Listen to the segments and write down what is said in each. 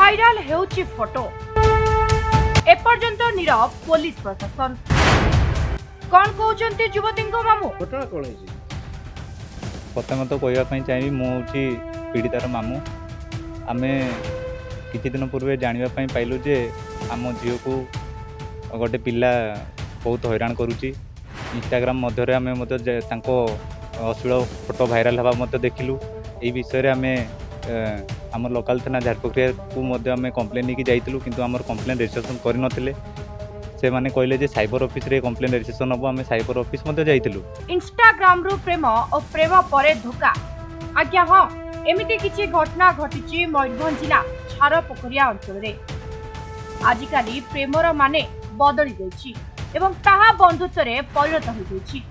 Viral हेउची photo एपर्यंत Nirav police प्रशासन कौन कहते युवती मामू घटना कौन है? प्रथम तो कहवाई चाहिए मुझे पीड़ितार मामू आमे किछि दिन पूर्वे जानापी पाइलु जे आम झील को गोटे पिला बहुत हैरान करुच्ची इंस्टाग्राम मध्य आम अश्लील फोटो भाइराल हवा देखिलु। यही विषय आम आम लोकल थाना झारपक्रिया को आम कम्प्लेन नहीं जाइलु किंतु आम कम्प्लेन रजिस्ट्रेशन करनथिले से माने कहले जे साइबर ऑफिस रे कम्प्लेन रजिस्ट्रेशन हम आम साइबर ऑफिस मध्य जाइलु। इंस्टाग्राम रु प्रेम और प्रेम परे धोखा आज्ञा हाँ एमिति किछि घटना घटिछि मयूरभंज जिला झारपक्रिया अंचल रे। आजिकाली प्रेमर माने बदली जाइछि एवं ताहा बंधुत्व रे परिणत हो जाइछि।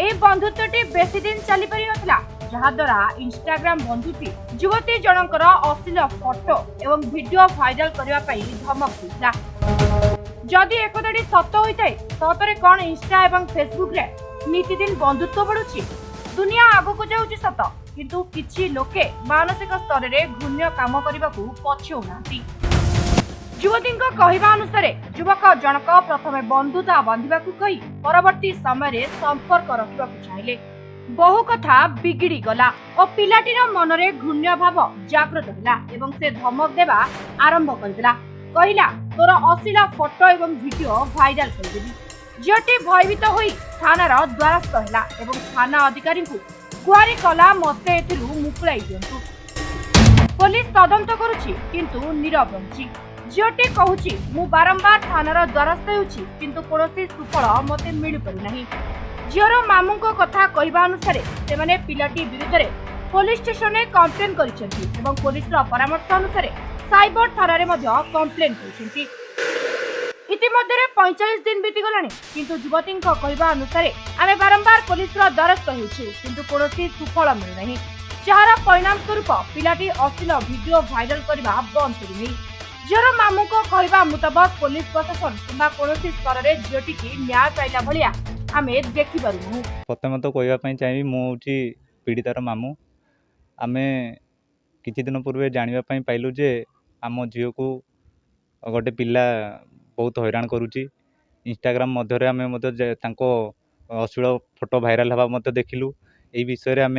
ए बंधुत्वटी बेसी दिन चली पारि नथिला जहा द्वारा इंस्टाग्राम बंधुटी युवती जनकर अश्लील फोटो एवं वीडियो भाइराल करबा पई धमक दिला। जदि एकदाडी सत होइताय सतरे कोन इंस्टा एवं फेसबुक रे नीतिदिन बंधुत्व बढ़ुछि दुनिया आगको जाउछि सत किंतु किछि लोके मानसिक स्तर रे घृण्य काम करबाकू पछौ नांती। युवतीଙ୍କ କହିବା ଅନୁସାରେ ଯୁବକ ଜଣକ ପ୍ରଥମେ ବନ୍ଧୁତା ବାନ୍ଧିବାକୁ କହି ପରବର୍ତ୍ତୀ ସମୟରେ ସମ୍ପର୍କ ରଖିବାକୁ ଚାହିଁଲେ। ବହୁ କଥା ବିଗିଡ଼ି ଗଲା ଓ ପିଲାଟିର ମନରେ ଘୃଣ୍ୟ ଭାବ ଜାଗ୍ରତ ହେଲା ଏବଂ ସେ ଧମକ ଦେବା ଆରମ୍ଭ କରିଦେଲା। କହିଲା ତୋର ଅଶ୍ଳୀଳ ଫଟୋ ଏବଂ ଭିଡିଓ ଭାଇରାଲ କରିଦେବି। ଝିଅଟି ଭୟଭୀତ ହୋଇ ଥାନାର ଦ୍ୱାରସ୍ଥ ହେଲା ଏବଂ ଥାନା ଅଧିକାରୀଙ୍କୁ ଗୁହାରି କଲା ମୋତେ ଏଥିରୁ ମୁକୁଳାଇ ଦିଅନ୍ତୁ। ପୋଲିସ ତଦନ୍ତ କରୁଛି କିନ୍ତୁ ନୀରବ ରହିଛି। झीटी कहूची मु बारंबार थानार द्वारस्थ होउची किंतु कोनोसी सुफल मते मिलि परि नाही। झीर मामू कथा कहवा अनुसार से माने पिलाटी विरुद्ध रे पुलिस स्टेशन में कंप्लेन करिसेंती एवं पुलिस रो परामर्श अनुसार साइबर थाना रे मध्य कंप्लेन करिसेंती। इतिमध्ये 45 दिन बीती गलानी किंतु युवती कहवा अनुसार आमे बारंबार पुलिस रो द्वारस्थ होउची किंतु कोनोसी सुफल मिलि नाही जहार परिणाम स्वरूप पिलाटी अश्लील वीडियो भाइराल करबा बंद करि नाही। झीर मामू कहवा मुताबक पुलिस प्रशासन किंबा कोनोसी स्तर रे झीटी की न्याय पाइला भलिया आमे देखि पारुनु। प्रथम तो कहवाई चाहिए मुझे पीड़ितार मामू आमे किछि दिन पूर्वे जानापी पाइलु जे आम झील को गोटे पिला बहुत हैरान करुच्ची इंस्टाग्राम मध्य आम अश्लील फोटो भाइराल हवा देखिलु। यही विषय आम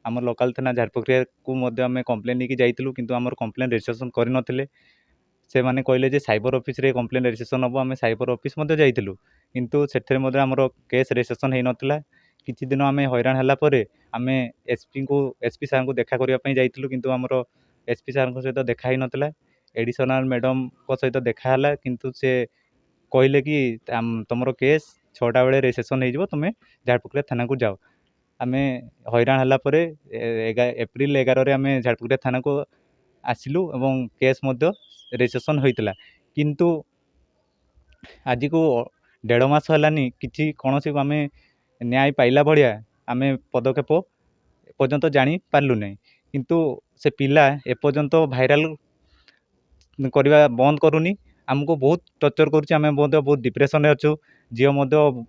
आम लोकल थाना झारपक्रिया को आम कम्प्लेन नहीं जाइलु किंतु आम कम्प्लेन रजिस्ट्रेशन करनथिले से माने कहले जे साइबर ऑफिस रे कम्प्लेन रजिस्ट्रेशन हम आम साइबर ऑफिस मध्य जाइलु किंतु सेठरे मध्य आमर केस रजिस्ट्रेशन हो नथिला। किछि दिन आम हैरान हला परे आम एसपी सार को देखा करबा पई जाइलु किंतु आमर एसपी सार को सहित देखा ही नथिला। एडिशनल मैडम को सहित देखा हला किंतु से कहले कि तुमर केस 6टा बेले रजिस्ट्रेशन हो तुम झारपक्रिया थाना को जाओ। आम हैरान हला परे एप्रिल 11 आम झारपक्रिया थाना को आसिलु एवं केस मध्य रजिस्ट्रेशन होइतला किंतु आज को 1.5 मास हलानी किछि कोनोसी आम न्याय पाइला भलिया आम पदक्षेप एपर्यंत जानी पारलु नहीं किंतु से पिला एपर्यंत भाइराल करवा बंद करूनी आमको बहुत टर्चर करुच्ची। आम बहुत डिप्रेशन में अच्छु झील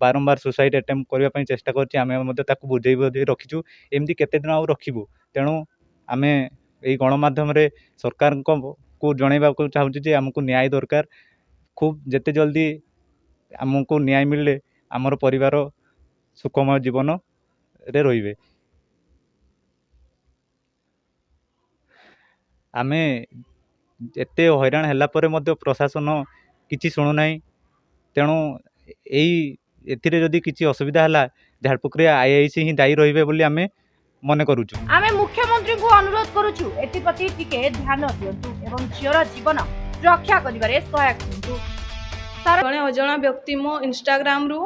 बारंबार सुसाइड अटेम्प्ट करने चेष्टा कर बुझे रखीचु एमती केते दिन रखिबु। तेणु आम यही गणमाध्यम सरकार को जनइबा चाहूँ जे आमको न्याय दरकार खूब जेते जल्दी आमको न्याय मिलले आमर परिवार सुखमय जीवन रे रहिबे। आम एते हैरान हला परे मध्य प्रशासन किछि शुणु नाही। तेणु एथिरे जदि किछि असुविधा हला झारपक्रिया आईआईसी ही दायी रहिबे बोली आमे मने करूछु। आमे मुख्यमंत्री को अनुरोध करूछु एतिपति टिके ध्यान दियंतु एवं झीर जीवन रक्षा करिबारे सहायक हुंतु। जणे अजणा व्यक्ति मो इंस्टाग्राम रु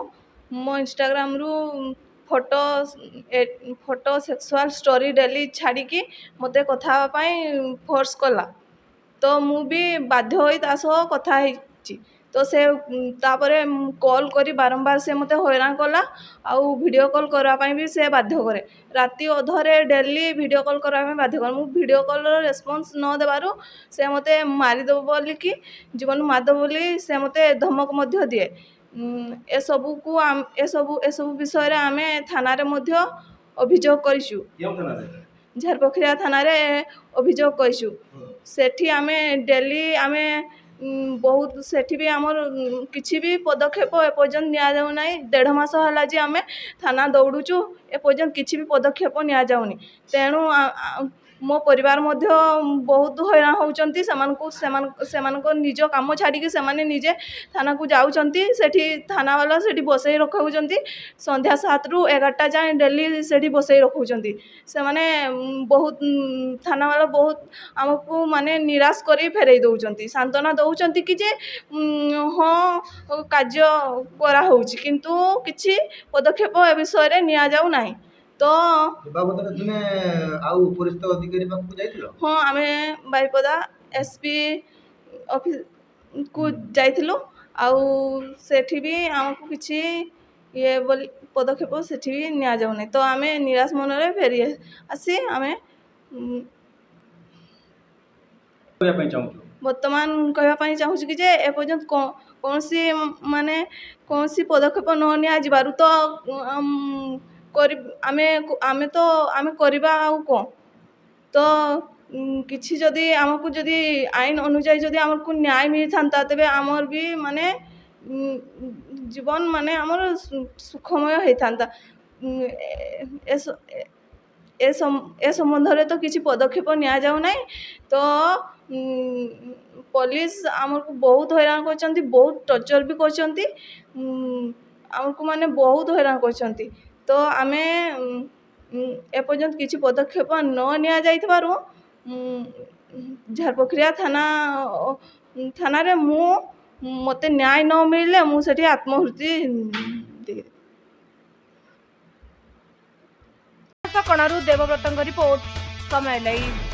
फोटो सेक्सुअल स्टोरी डेली छाड़ी की मते कथा पाई फोर्स कला तो मु भी बाध्य होई तासो कथा हिची तो से तापरे कॉल करी बारंबार से मते हैरान कला आउ वीडियो कॉल करबा पाई भी से बाध्य करे राती अधरे डेली वीडियो कॉल करबा पाई बाध्य करे। मु वीडियो कॉल रो रेस्पॉन्स न देबारु से मते मारी देबो बोली कि जीवन मार देबो बोली से मते धमक मध्य दिए। ए सब विषय रे आमे थाना रे मध्य अभियोग करिसु झारपक्रिया थाना रे अभियोग करिसु। ସେଠି ଆମେ ଡେଲି ଆମେ ବହୁତ ସେଠି ବି ଆମର କିଛି ବି ପଦକ୍ଷେପ ଏପର୍ଯ୍ୟନ୍ତ ନିଆଯାଉ ନାହିଁ। 1.5 ମାସ ହେଲା ଯେ ଆମେ ଥାନା ଦୌଡ଼ୁଛୁ, ଏପର୍ଯ୍ୟନ୍ତ କିଛି ବି ପଦକ୍ଷେପ ନିଆଯାଉନି। ତେଣୁ ମୋ ପରିବାର ମଧ୍ୟ ବହୁତ ହଇରାଣ ହେଉଛନ୍ତି। ସେମାନଙ୍କ ନିଜ କାମ ଛାଡ଼ିକି ସେମାନେ ନିଜେ ଥାନାକୁ ଯାଉଛନ୍ତି। ସେଠି ଥାନାବାଲା ସେଠି ବସେଇ ରଖାଉଛନ୍ତି। ସନ୍ଧ୍ୟା 7ରୁ 11ଟା ଯାଏଁ ଡେଲି ସେଠି ବସେଇ ରଖୁଛନ୍ତି। ସେମାନେ ବହୁତ ଥାନାବାଲା ବହୁତ ଆମକୁ ମାନେ ନିରାଶ କରି ଫେରେଇ ଦେଉଛନ୍ତି। ସାନ୍ତ୍ୱନା ଦେଉଛନ୍ତି କି ଯେ ହଁ କାର୍ଯ୍ୟ କରାହେଉଛି, କିନ୍ତୁ କିଛି ପଦକ୍ଷେପ ଏ ବିଷୟରେ ନିଆଯାଉ ନାହିଁ। ତ ବାବଦରେ ତୁମେ ଆଉ ଉପରିସ୍ଥ ଅଧିକାରୀ ପାଖକୁ ଯାଇଥିଲ? ହଁ, ଆମେ ବାରିପଦା SP ଅଫିସକୁ ଯାଇଥିଲୁ। ଆଉ ସେଠି ବି ଆମକୁ କିଛି ବୋଲି ପଦକ୍ଷେପ ସେଠି ବି ନିଆଯାଉ ନାହିଁ। ତ ଆମେ ନିରାଶ ମନରେ ଫେରି ଆସି ଆମେ କହିବା ପାଇଁ ଚାହୁଁଛୁ? ବର୍ତ୍ତମାନ କହିବା ପାଇଁ ଚାହୁଁଛୁ କି ଯେ ଏପର୍ଯ୍ୟନ୍ତ କୌଣସି ପଦକ୍ଷେପ ନ ନିଆଯିବାରୁ ତ ଆମେ କରିବା ଆଉ କ'ଣ? ତ କିଛି ଯଦି ଆମକୁ ଯଦି ଆଇନ ଅନୁଯାୟୀ ଯଦି ଆମକୁ ନ୍ୟାୟ ମିଳିଥାନ୍ତା, ତେବେ ଆମର ବି ମାନେ ଜୀବନ ମାନେ ଆମର ସୁଖମୟ ହେଇଥାନ୍ତା। ଏ ସମ୍ବନ୍ଧରେ ତ କିଛି ପଦକ୍ଷେପ ନିଆଯାଉ ନାହିଁ। ତ ପୋଲିସ ଆମକୁ ବହୁତ ହଇରାଣ କରିଛନ୍ତି, ବହୁତ ଟର୍ଚର ବି କରିଛନ୍ତି। ଆମକୁ ମାନେ ବହୁତ ହଇରାଣ କରିଛନ୍ତି। ତ ଆମେ ଏପର୍ଯ୍ୟନ୍ତ କିଛି ପଦକ୍ଷେପ ନ ନିଆଯାଇଥିବାରୁ ଝାରପୋଖରିଆ ଥାନାରେ ମୋତେ ନ୍ୟାୟ ନ ମିଳିଲେ ମୁଁ ସେଠି ଆତ୍ମହୃତି ଦେବି। କଣାରୁ ଦେବବ୍ରତଙ୍କ ରିପୋର୍ଟ, ସମୟ ଲାଇଭ୍।